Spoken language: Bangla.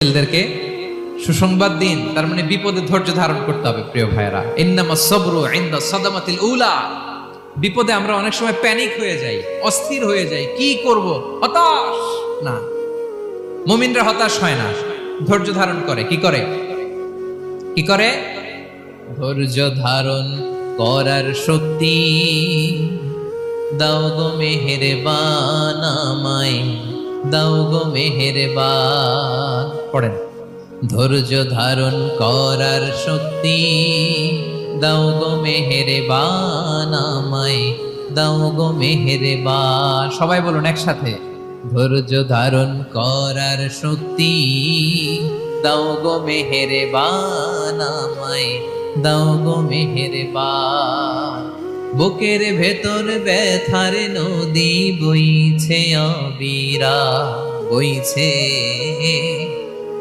ছেলেদেরকে সুসংবাদ দিন, তার মানে বিপদে ধৈর্য ধারণ করতে হবে। প্রিয় ভাইয়েরা, ইন্নামাস সাবরু ইনদা সাদামাতিল উলা। বিপদে আমরা অনেক সময় প্যানিক হয়ে যাই, অস্থির হয়ে যাই, কি করব, হতাশ। না, মুমিনরা হতাশ হয় না, ধৈর্য ধারণ করে। কি করে? কি করে? ধৈর্য ধারণ করার শক্তি দাও গো মেহেরবান আমায়, দাও গো মেহেরবান। পড়েন, ধৈর্য ধারণ করার শক্তি দাও গো মেহেরবান আমায়, দাও গো মেহেরবান। সবাই বলুন একসাথে, ধৈর্য ধারণ করার শক্তি দাও গো মেহেরবান আমায়, দাও গো মেহেরবান। বুকের ভেতর ব্যথার নদী বইছে অবিরা, বইছে